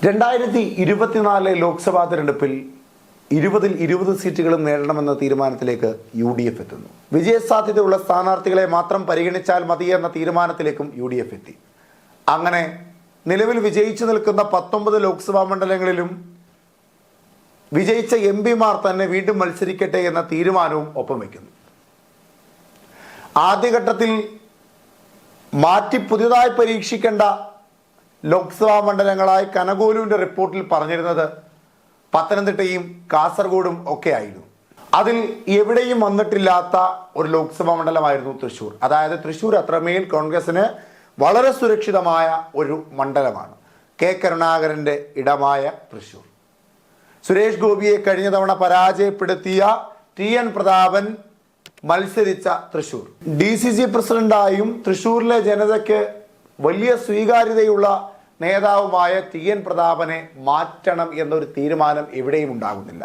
2024 ലോക്സഭാ തെരഞ്ഞെടുപ്പിൽ 20 സീറ്റുകളും നേടണമെന്ന തീരുമാനത്തിലേക്ക് UDF എത്തുന്നു. വിജയസാധ്യതയുള്ള സ്ഥാനാർത്ഥികളെ മാത്രം പരിഗണിച്ചാൽ മതി എന്ന തീരുമാനത്തിലേക്കും UDF എത്തി. അങ്ങനെ നിലവിൽ വിജയിച്ചു നിൽക്കുന്ന 19 ലോക്സഭാ മണ്ഡലങ്ങളിലും വിജയിച്ച MP-മാർ തന്നെ വീണ്ടും മത്സരിക്കട്ടെ എന്ന തീരുമാനവും ഒപ്പം വയ്ക്കുന്നു. ആദ്യഘട്ടത്തിൽ മാറ്റി പുതിയതായി പരീക്ഷിക്കേണ്ട ലോക്സഭാ മണ്ഡലങ്ങളായി കനകോലുവിന്റെ റിപ്പോർട്ടിൽ പറഞ്ഞിരുന്നത് പത്തനംതിട്ടയും കാസർഗോഡും ഒക്കെ ആയിരുന്നു. അതിൽ എവിടെയും വന്നിട്ടില്ലാത്ത ഒരു ലോക്സഭാ മണ്ഡലമായിരുന്നു തൃശ്ശൂർ. അതായത് തൃശ്ശൂർ അത്രമേൽ കോൺഗ്രസിന് വളരെ സുരക്ഷിതമായ ഒരു മണ്ഡലമാണ്. കരുണാകരന്റെ ഇടമായ തൃശ്ശൂർ. സുരേഷ് ഗോപിയെ കഴിഞ്ഞ തവണ പരാജയപ്പെടുത്തിയ TN പ്രതാപൻ മത്സരിച്ച തൃശ്ശൂർ. DCC പ്രസിഡന്റായും തൃശ്ശൂരിലെ ജനതയ്ക്ക് വലിയ സ്വീകാര്യതയുള്ള നേതാവുമായ TN പ്രതാപനെ മാറ്റണം എന്നൊരു തീരുമാനം എവിടെയും ഉണ്ടാകുന്നില്ല.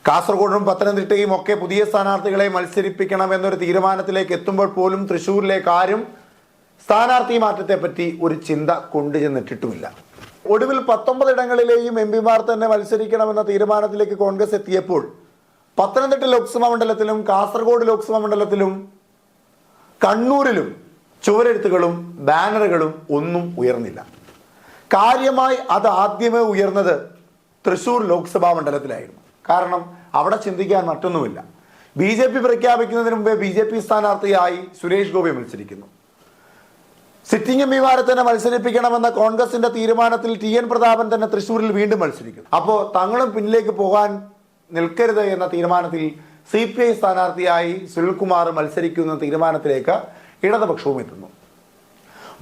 കാസർഗോഡും പത്തനംതിട്ടയും ഒക്കെ പുതിയ സ്ഥാനാർത്ഥികളെ മത്സരിപ്പിക്കണം എന്നൊരു തീരുമാനത്തിലേക്ക് എത്തുമ്പോൾ പോലും തൃശ്ശൂരിലേക്ക് ആരും സ്ഥാനാർത്ഥി മാറ്റത്തെപ്പറ്റി ഒരു ചിന്ത കൊണ്ടുചെന്നിട്ടിട്ടുമില്ല. ഒടുവിൽ 19 ഇടങ്ങളിലെയും MP-മാർ തന്നെ മത്സരിക്കണമെന്ന തീരുമാനത്തിലേക്ക് കോൺഗ്രസ് എത്തിയപ്പോൾ പത്തനംതിട്ട ലോക്സഭാ മണ്ഡലത്തിലും കാസർഗോഡ് ലോക്സഭാ മണ്ഡലത്തിലും കണ്ണൂരിലും ചുവരെഴുത്തുകളും ബാനറുകളും ഒന്നും ഉയർന്നില്ല. കാര്യമായി അത് ആദ്യമേ ഉയർന്നത് തൃശ്ശൂർ ലോക്സഭാ മണ്ഡലത്തിലായിരുന്നു. കാരണം അവിടെ ചിന്തിക്കാൻ മറ്റൊന്നുമില്ല. BJP പ്രഖ്യാപിക്കുന്നതിന് മുമ്പേ BJP സ്ഥാനാർത്ഥിയായി സുരേഷ് ഗോപി മത്സരിക്കുന്നു. സിറ്റിംഗ് MP-മാരെ തന്നെ മത്സരിപ്പിക്കണമെന്ന കോൺഗ്രസിന്റെ തീരുമാനത്തിൽ TN പ്രതാപൻ തന്നെ തൃശ്ശൂരിൽ വീണ്ടും മത്സരിക്കുന്നു. അപ്പോൾ തങ്ങളും പിന്നിലേക്ക് പോകാൻ നിൽക്കരുത് എന്ന തീരുമാനത്തിൽ CPI സ്ഥാനാർത്ഥിയായി സുനിൽകുമാർ മത്സരിക്കുന്ന തീരുമാനത്തിലേക്ക് ഇടതുപക്ഷവും എത്തുന്നു.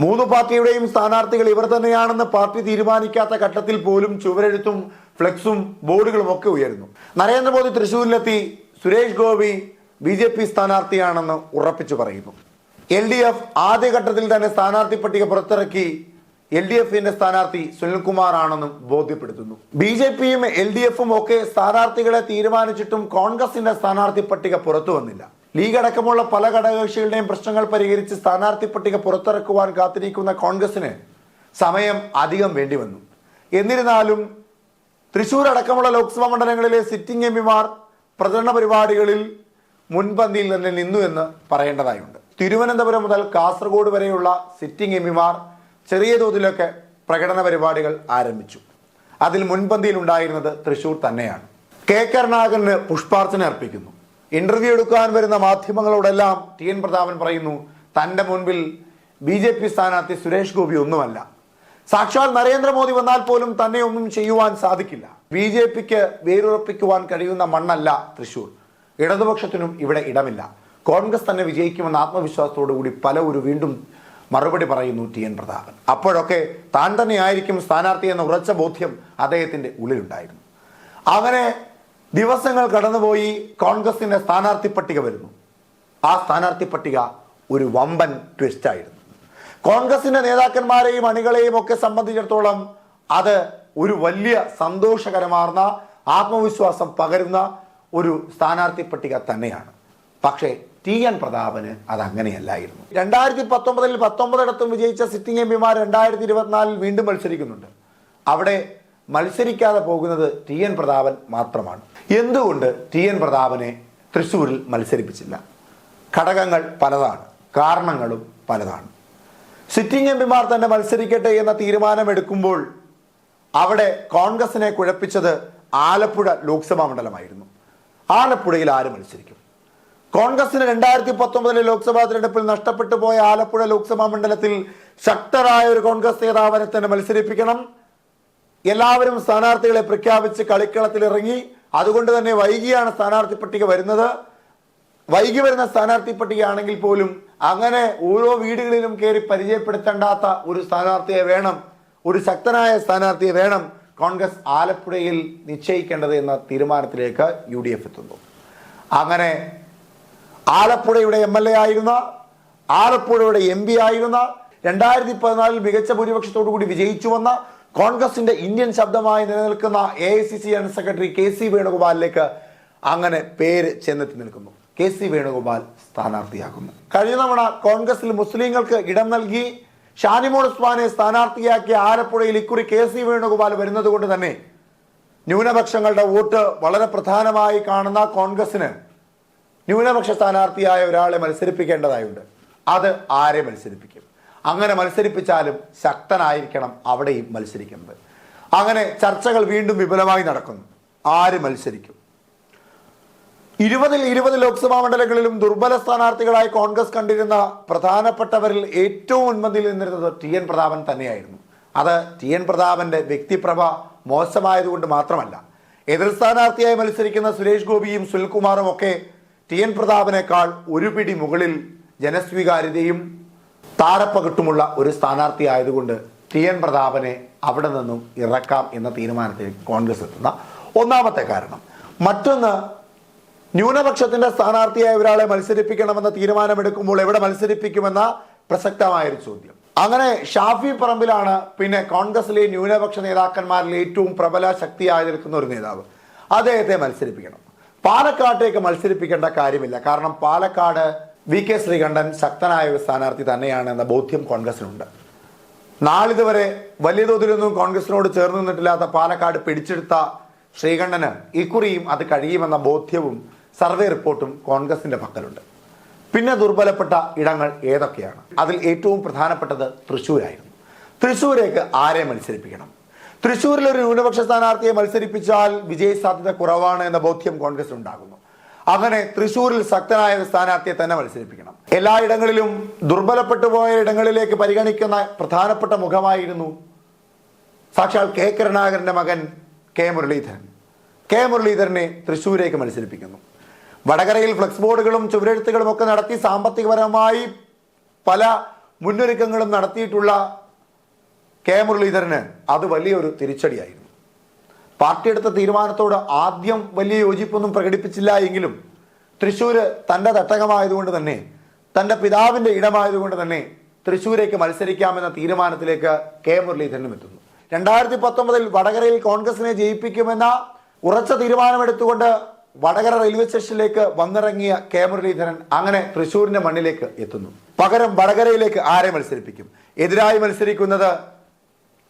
3 പാർട്ടിയുടെയും സ്ഥാനാർത്ഥികൾ ഇവർ തന്നെയാണെന്ന് പാർട്ടി തീരുമാനിക്കാത്ത ഘട്ടത്തിൽ പോലും ചുവരെഴുത്തും ഫ്ലെക്സും ബോർഡുകളും ഒക്കെ ഉയരുന്നു. നരേന്ദ്രമോദി തൃശ്ശൂരിലെത്തി സുരേഷ് ഗോപി BJP സ്ഥാനാർത്ഥിയാണെന്ന് ഉറപ്പിച്ചു പറയുന്നു. LDF ആദ്യഘട്ടത്തിൽ തന്നെ സ്ഥാനാർത്ഥി പട്ടിക പുറത്തിറക്കി LDFന്റെ സ്ഥാനാർത്ഥി സുനിൽകുമാർ ആണെന്നും ബോധ്യപ്പെടുത്തുന്നു. BJPയും LDFും ഒക്കെ സ്ഥാനാർത്ഥികളെ തീരുമാനിച്ചിട്ടും കോൺഗ്രസിന്റെ സ്ഥാനാർത്ഥി പട്ടിക പുറത്തു വന്നില്ല. ലീഗ് അടക്കമുള്ള പല ഘടകകക്ഷികളുടെയും പ്രശ്നങ്ങൾ പരിഹരിച്ച് സ്ഥാനാർത്ഥി പട്ടിക പുറത്തിറക്കുവാൻ കാത്തിരിക്കുന്ന കോൺഗ്രസിന് സമയം അധികം വേണ്ടി വന്നു. എന്നിരുന്നാലും തൃശ്ശൂർ അടക്കമുള്ള ലോക്സഭാ മണ്ഡലങ്ങളിലെ സിറ്റിംഗ് MP-മാർ പ്രചരണ പരിപാടികളിൽ മുൻപന്തിയിൽ തന്നെ നിന്നു എന്ന് പറയേണ്ടതായുണ്ട്. തിരുവനന്തപുരം മുതൽ കാസർഗോഡ് വരെയുള്ള സിറ്റിംഗ് MP-മാർ ചെറിയ തോതിലൊക്കെ പ്രകടന പരിപാടികൾ ആരംഭിച്ചു. അതിൽ മുൻപന്തിയിൽ ഉണ്ടായിരുന്നത് തൃശ്ശൂർ തന്നെയാണ്. കരുണാകരന് പുഷ്പാർച്ചന അർപ്പിക്കുന്നു. ഇന്റർവ്യൂ എടുക്കാൻ വരുന്ന മാധ്യമങ്ങളോടെല്ലാം TN പ്രതാപൻ പറയുന്നു, തന്റെ മുൻപിൽ BJP സ്ഥാനാർത്ഥി സുരേഷ് ഗോപി ഒന്നുമല്ല. സാക്ഷാൽ നരേന്ദ്രമോദി വന്നാൽ പോലും തന്നെ ഒന്നും ചെയ്യുവാൻ സാധിക്കില്ല. BJPക്ക് വേരുറപ്പിക്കുവാൻ കഴിയുന്ന മണ്ണല്ല തൃശ്ശൂർ. ഇടതുപക്ഷത്തിനും ഇവിടെ ഇടമില്ല. കോൺഗ്രസ് തന്നെ വിജയിക്കുമെന്ന ആത്മവിശ്വാസത്തോടു കൂടി പലവരും വീണ്ടും മറുപടി പറയുന്നു TN പ്രതാപൻ. അപ്പോഴൊക്കെ താൻ തന്നെയായിരിക്കും സ്ഥാനാർത്ഥി എന്ന ഉറച്ച ബോധ്യം അദ്ദേഹത്തിന്റെ ഉള്ളിലുണ്ടായിരുന്നു. അങ്ങനെ ദിവസങ്ങൾ കടന്നുപോയി. കോൺഗ്രസിന്റെ സ്ഥാനാർത്ഥി പട്ടിക വരുന്നു. ആ സ്ഥാനാർത്ഥി പട്ടിക ഒരു വമ്പൻ ട്വിസ്റ്റ് ആയിരുന്നു. കോൺഗ്രസിന്റെ നേതാക്കന്മാരെയും അണികളെയും ഒക്കെ സംബന്ധിച്ചിടത്തോളം അത് ഒരു വലിയ സന്തോഷകരമാർന്ന ആത്മവിശ്വാസം പകരുന്ന ഒരു സ്ഥാനാർത്ഥി പട്ടിക തന്നെയാണ്. പക്ഷേ TN പ്രതാപന് അത് അങ്ങനെയല്ലായിരുന്നു. 2019 19 വിജയിച്ച സിറ്റിംഗ് MP-മാർ 2024 വീണ്ടും മത്സരിക്കുന്നുണ്ട്. അവിടെ മത്സരിക്കാതെ പോകുന്നത് TN പ്രതാപൻ മാത്രമാണ്. എന്തുകൊണ്ട് TN പ്രതാപനെ തൃശ്ശൂരിൽ മത്സരിപ്പിച്ചില്ല? ഘടകങ്ങൾ പലതാണ്, കാരണങ്ങളും പലതാണ്. സിറ്റിംഗ് MP-മാർ തന്നെ മത്സരിക്കട്ടെ എന്ന തീരുമാനമെടുക്കുമ്പോൾ അവിടെ കോൺഗ്രസിനെ കുഴപ്പിച്ചത് ആലപ്പുഴ ലോക്സഭാ മണ്ഡലമായിരുന്നു. ആലപ്പുഴയിൽ ആര് മത്സരിക്കും? കോൺഗ്രസിന് 2019 ലോക്സഭാ തെരഞ്ഞെടുപ്പിൽ നഷ്ടപ്പെട്ടു പോയ ആലപ്പുഴ ലോക്സഭാ മണ്ഡലത്തിൽ ശക്തരായ ഒരു കോൺഗ്രസ് നേതാവിനെ തന്നെ മത്സരിപ്പിക്കണം. എല്ലാവരും സ്ഥാനാർത്ഥികളെ പ്രഖ്യാപിച്ച് കളിക്കളത്തിൽ ഇറങ്ങി. അതുകൊണ്ട് തന്നെ വൈകിയാണ് സ്ഥാനാർത്ഥി പട്ടിക വരുന്നത്. വൈകി വരുന്ന സ്ഥാനാർത്ഥി പട്ടികയാണെങ്കിൽ പോലും അങ്ങനെ ഓരോ വീടുകളിലും കയറി പരിചയപ്പെടുത്തേണ്ടാത്ത ഒരു സ്ഥാനാർത്ഥിയെ വേണം, ഒരു ശക്തനായ സ്ഥാനാർത്ഥിയെ വേണം കോൺഗ്രസ് ആലപ്പുഴയിൽ നിശ്ചയിക്കേണ്ടത് എന്ന തീരുമാനത്തിലേക്ക് UDF എത്തുന്നു. അങ്ങനെ ആലപ്പുഴയുടെ MLA ആയിരുന്ന, ആലപ്പുഴയുടെ MP ആയിരുന്ന, 2014 മികച്ച ഭൂരിപക്ഷത്തോടു കൂടി വിജയിച്ചു വന്ന കോൺഗ്രസിന്റെ ഇന്ത്യൻ ശബ്ദമായി നിലനിൽക്കുന്ന AICC ജനറൽ സെക്രട്ടറി KC വേണുഗോപാലിലേക്ക് അങ്ങനെ പേര് ചെന്നെത്തി നിൽക്കുന്നു. KC വേണുഗോപാൽ സ്ഥാനാർത്ഥിയാകുന്നു. കഴിഞ്ഞ തവണ കോൺഗ്രസിൽ മുസ്ലിങ്ങൾക്ക് ഇടം നൽകി ഷാനിമോൾ ഉസ്മാനെ സ്ഥാനാർത്ഥിയാക്കിയ ആലപ്പുഴയിൽ ഇക്കുറി KC വേണുഗോപാൽ വരുന്നത് കൊണ്ട് തന്നെ ന്യൂനപക്ഷങ്ങളുടെ വോട്ട് വളരെ പ്രധാനമായി കാണുന്ന കോൺഗ്രസിന് ന്യൂനപക്ഷ സ്ഥാനാർത്ഥിയായ ഒരാളെ മത്സരിപ്പിക്കേണ്ടതായുണ്ട്. അത് ആരെ മത്സരിപ്പിക്കും? അങ്ങനെ മത്സരിപ്പിച്ചാലും ശക്തനായിരിക്കണം അവിടെയും മത്സരിക്കുന്നത്. അങ്ങനെ ചർച്ചകൾ വീണ്ടും വിപുലമായി നടക്കുന്നു. ആര് മത്സരിക്കും? 20 ലോക്സഭാ മണ്ഡലങ്ങളിലും ദുർബല സ്ഥാനാർത്ഥികളായി കോൺഗ്രസ് കണ്ടിരുന്ന പ്രധാനപ്പെട്ടവരിൽ ഏറ്റവും മുൻപന്തിയിൽ നിന്നിരുന്നത് TN പ്രതാപൻ തന്നെയായിരുന്നു. അത് TN പ്രതാപന്റെ വ്യക്തിപ്രഭ മോശമായതുകൊണ്ട് മാത്രമല്ല, എതിർ സ്ഥാനാർത്ഥിയായി മത്സരിക്കുന്ന സുരേഷ് ഗോപിയും സുനിൽകുമാറും ഒക്കെ TN പ്രതാപനേക്കാൾ ഒരു പിടി മുകളിൽ ജനസ്വീകാര്യതയും താരപ്പകിട്ടുമുള്ള ഒരു സ്ഥാനാർത്ഥി ആയതുകൊണ്ട് TN പ്രതാപനെ അവിടെ നിന്നും ഇറക്കാം എന്ന തീരുമാനത്തിൽ കോൺഗ്രസ് എത്തുന്ന ഒന്നാമത്തെ കാരണം. മറ്റൊന്ന്, ന്യൂനപക്ഷത്തിന്റെ സ്ഥാനാർത്ഥിയായ ഒരാളെ മത്സരിപ്പിക്കണമെന്ന തീരുമാനമെടുക്കുമ്പോൾ എവിടെ മത്സരിപ്പിക്കുമെന്ന പ്രസക്തമായൊരു ചോദ്യം. അങ്ങനെ ഷാഫി പറമ്പിലാണ് പിന്നെ കോൺഗ്രസിലെ ന്യൂനപക്ഷ നേതാക്കന്മാരിൽ ഏറ്റവും പ്രബല ശക്തിയായി നിൽക്കുന്ന ഒരു നേതാവ്. അദ്ദേഹത്തെ മത്സരിപ്പിക്കണം. പാലക്കാട്ടേക്ക് മത്സരിപ്പിക്കേണ്ട കാര്യമില്ല. കാരണം പാലക്കാട് VK ശ്രീകണ്ഠൻ ശക്തനായ ഒരു സ്ഥാനാർത്ഥി തന്നെയാണ് എന്ന ബോധ്യം കോൺഗ്രസിനുണ്ട്. നാളിതുവരെ വലിയ തോതിലൊന്നും കോൺഗ്രസിനോട് ചേർന്ന് നിന്നിട്ടില്ലാത്ത പാലക്കാട് പിടിച്ചെടുത്ത ശ്രീകണ്ഠന് ഇക്കുറിയും അത് കഴിയുമെന്ന ബോധ്യവും സർവേ റിപ്പോർട്ടും കോൺഗ്രസിന്റെ പക്കലുണ്ട്. പിന്നെ ദുർബലപ്പെട്ട ഇടങ്ങൾ ഏതൊക്കെയാണ്? അതിൽ ഏറ്റവും പ്രധാനപ്പെട്ടത് തൃശ്ശൂരായിരുന്നു. തൃശ്ശൂരേക്ക് ആരെ മത്സരിപ്പിക്കണം? തൃശ്ശൂരിൽ ഒരു ന്യൂനപക്ഷ സ്ഥാനാർത്ഥിയെ മത്സരിപ്പിച്ചാൽ വിജയ സാധ്യത കുറവാണ് എന്ന ബോധ്യം കോൺഗ്രസ് ഉണ്ടാകുന്നു. അങ്ങനെ തൃശ്ശൂരിൽ ശക്തനായ ഒരു സ്ഥാനാർത്ഥിയെ തന്നെ മത്സരിപ്പിക്കണം. എല്ലായിടങ്ങളിലും ദുർബലപ്പെട്ടു പോയ ഇടങ്ങളിലേക്ക് പരിഗണിക്കുന്ന പ്രധാനപ്പെട്ട മുഖമായിരുന്നു സാക്ഷാൽ K കരുണാകരന്റെ മകൻ K മുരളീധരൻ. K മുരളീധരനെ തൃശ്ശൂരേക്ക് മത്സരിപ്പിക്കുന്നു. വടകരയിൽ ഫ്ലെക്സ് ബോർഡുകളും ചുവരെഴുത്തുകളും ഒക്കെ നടത്തി സാമ്പത്തികപരമായി പല മുന്നൊരുക്കങ്ങളും നടത്തിയിട്ടുള്ള K മുരളീധരന് അത് വലിയൊരു തിരിച്ചടിയായിരുന്നു. പാർട്ടി എടുത്ത തീരുമാനത്തോട് ആദ്യം വലിയ യോജിപ്പൊന്നും പ്രകടിപ്പിച്ചില്ല എങ്കിലും തൃശ്ശൂര് തൻ്റെ തട്ടകമായതുകൊണ്ട് തന്നെ, തൻ്റെ പിതാവിൻ്റെ ഇടമായതുകൊണ്ട് തന്നെ തൃശ്ശൂരേക്ക് മത്സരിക്കാമെന്ന തീരുമാനത്തിലേക്ക് K മുരളീധരനും എത്തുന്നു. 2019 വടകരയിൽ കോൺഗ്രസിനെ ജയിപ്പിക്കുമെന്ന ഉറച്ച തീരുമാനമെടുത്തുകൊണ്ട് വടകര റെയിൽവേ സ്റ്റേഷനിലേക്ക് വന്നിറങ്ങിയ K മുരളീധരൻ അങ്ങനെ തൃശ്ശൂരിന്റെ മണ്ണിലേക്ക് എത്തുന്നു. പകരം വടകരയിലേക്ക് ആരെ മത്സരിപ്പിക്കും? എതിരായി മത്സരിക്കുന്നത്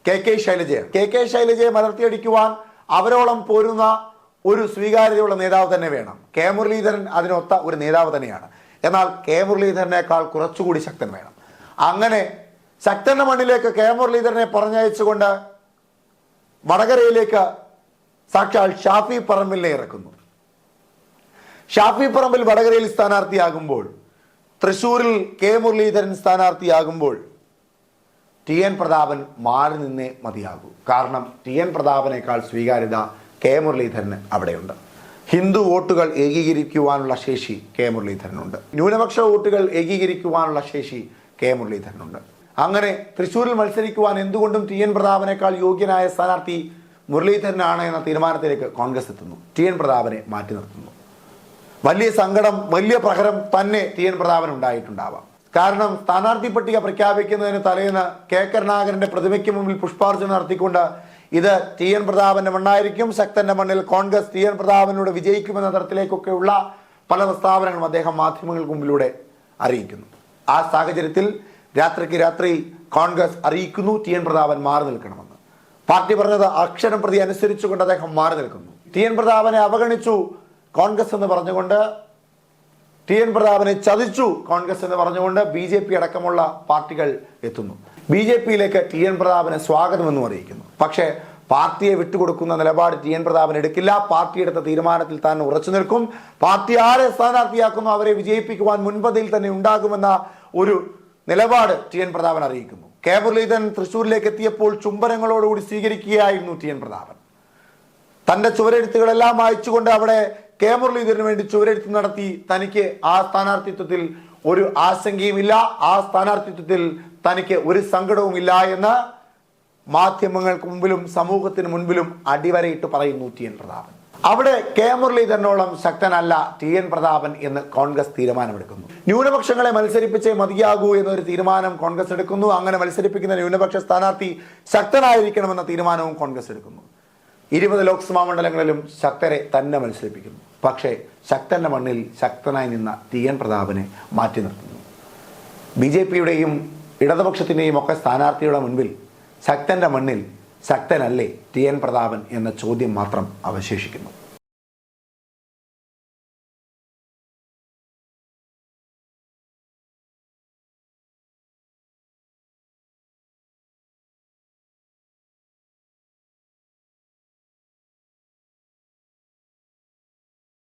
KK ശൈലജയാണ്. KK ശൈലജയെ മലർത്തിയടിക്കുവാൻ അവരോളം പോരുന്ന ഒരു സ്വീകാര്യതയുള്ള നേതാവ് തന്നെ വേണം. K മുരളീധരൻ അതിനൊത്ത ഒരു നേതാവ് തന്നെയാണ്. എന്നാൽ K മുരളീധരനേക്കാൾ കുറച്ചുകൂടി ശക്തൻ വേണം. അങ്ങനെ ശക്തന്റെ മണ്ണിലേക്ക് K മുരളീധരനെ പറഞ്ഞയച്ചുകൊണ്ട് വടകരയിലേക്ക് സാക്ഷാൽ ഷാഫി പറമ്പിലിനെ ഇറക്കുന്നു. ഷാഫി പറമ്പിൽ വടകരയിൽ സ്ഥാനാർത്ഥിയാകുമ്പോൾ, തൃശ്ശൂരിൽ K മുരളീധരൻ സ്ഥാനാർത്ഥിയാകുമ്പോൾ TN പ്രതാപൻ മാറി നിന്നേ മതിയാകൂ. കാരണം TN പ്രതാപനേക്കാൾ സ്വീകാര്യത K മുരളീധരന് അവിടെയുണ്ട്. ഹിന്ദു വോട്ടുകൾ ഏകീകരിക്കുവാനുള്ള ശേഷി K മുരളീധരനുണ്ട്. ന്യൂനപക്ഷ വോട്ടുകൾ ഏകീകരിക്കുവാനുള്ള ശേഷി K മുരളീധരനുണ്ട്. അങ്ങനെ തൃശ്ശൂരിൽ മത്സരിക്കുവാൻ എന്തുകൊണ്ടും TN പ്രതാപനേക്കാൾ യോഗ്യനായ സ്ഥാനാർത്ഥി മുരളീധരനാണ് എന്ന തീരുമാനത്തിലേക്ക് കോൺഗ്രസ് എത്തുന്നു. TN പ്രതാപനെ മാറ്റി നിർത്തുന്നു. വലിയ സങ്കടം, വലിയ പ്രഹരം തന്നെ TN പ്രതാപൻ ഉണ്ടായിട്ടുണ്ടാവാം. കാരണം സ്ഥാനാർത്ഥി പട്ടിക പ്രഖ്യാപിക്കുന്നതിന് തലേന്ന് K കരുണാകരന്റെ പ്രതിമയ്ക്ക് മുമ്പിൽ പുഷ്പാർച്ചന നടത്തിക്കൊണ്ട് ഇത് TN പ്രതാപന്റെ മണ്ണായിരിക്കും, ശക്തന്റെ മണ്ണിൽ കോൺഗ്രസ് TN പ്രതാപനോട് വിജയിക്കുമെന്ന തരത്തിലേക്കൊക്കെയുള്ള പല പ്രസ്താവനകളും അദ്ദേഹം മാധ്യമങ്ങൾക്ക് മുമ്പിലൂടെ അറിയിക്കുന്നു. ആ സാഹചര്യത്തിൽ രാത്രിക്ക് രാത്രി കോൺഗ്രസ് അറിയിക്കുന്നു TN പ്രതാപൻ മാറി നിൽക്കണമെന്ന്. പാർട്ടി പറഞ്ഞത് അക്ഷരം പ്രതി അനുസരിച്ചുകൊണ്ട് അദ്ദേഹം മാറി നിൽക്കുന്നു. TN പ്രതാപനെ അവഗണിച്ചു കോൺഗ്രസ് എന്ന് പറഞ്ഞുകൊണ്ട്, TN പ്രതാപനെ ചതിച്ചു കോൺഗ്രസ് എന്ന് പറഞ്ഞുകൊണ്ട് BJP അടക്കമുള്ള പാർട്ടികൾ എത്തുന്നു. BJPയിലേക്ക് TN പ്രതാപനെ സ്വാഗതമെന്നും അറിയിക്കുന്നു. പക്ഷേ പാർട്ടിയെ വിട്ടുകൊടുക്കുന്ന നിലപാട് TN പ്രതാപൻ എടുക്കില്ല. പാർട്ടി എടുത്ത തീരുമാനത്തിൽ താൻ ഉറച്ചു നിൽക്കും. പാർട്ടി ആരെ സ്ഥാനാർത്ഥിയാക്കുന്നു അവരെ വിജയിപ്പിക്കുവാൻ മുൻപന്തിയിൽ തന്നെ ഉണ്ടാകുമെന്ന ഒരു നിലപാട് TN പ്രതാപൻ അറിയിക്കുന്നു. K മുരളീധരൻ തൃശ്ശൂരിലേക്ക് എത്തിയപ്പോൾ ചുംബനങ്ങളോടുകൂടി സ്വീകരിക്കുകയായിരുന്നു TN പ്രതാപൻ. തന്റെ ചുവരെഴുത്തുകളെല്ലാം വായിച്ചുകൊണ്ട് അവിടെ K മുരളീധരന് വേണ്ടി ചുവരെഴുത്ത് നടത്തി തനിക്ക് ആ സ്ഥാനാർത്ഥിത്വത്തിൽ ഒരു ആശങ്കയുമില്ല, ആ സ്ഥാനാർത്ഥിത്വത്തിൽ തനിക്ക് ഒരു സങ്കടവുമില്ല എന്ന് മാധ്യമങ്ങൾക്ക് മുമ്പിലും സമൂഹത്തിന് മുൻപിലും അടിവരയിട്ട് പറയുന്നു TN പ്രതാപൻ. അവിടെ K മുരളീധരനോളം ശക്തനല്ല TN പ്രതാപൻ എന്ന് കോൺഗ്രസ് തീരുമാനമെടുക്കുന്നു. ന്യൂനപക്ഷങ്ങളെ മത്സരിപ്പിച്ചേ മതിയാകൂ എന്നൊരു തീരുമാനം കോൺഗ്രസ് എടുക്കുന്നു. അങ്ങനെ മത്സരിപ്പിക്കുന്ന ന്യൂനപക്ഷ സ്ഥാനാർത്ഥി ശക്തനായിരിക്കണമെന്ന തീരുമാനവും കോൺഗ്രസ് എടുക്കുന്നു. 20 ലോക്സഭാ മണ്ഡലങ്ങളിലും ശക്തരെ തന്നെ മത്സരിപ്പിക്കുന്നു. പക്ഷേ ശക്തന്റെ മണ്ണിൽ ശക്തനായി നിന്ന TN പ്രതാപനെ മാറ്റി നിർത്തുന്നു. BJPയുടെയും ഇടതുപക്ഷത്തിൻ്റെയും ഒക്കെ സ്ഥാനാർത്ഥിയുടെ മുൻപിൽ ശക്തൻ്റെ മണ്ണിൽ ശക്തനല്ലേ ടി എൻ പ്രതാപൻ എന്ന ചോദ്യം മാത്രം അവശേഷിക്കുന്നു.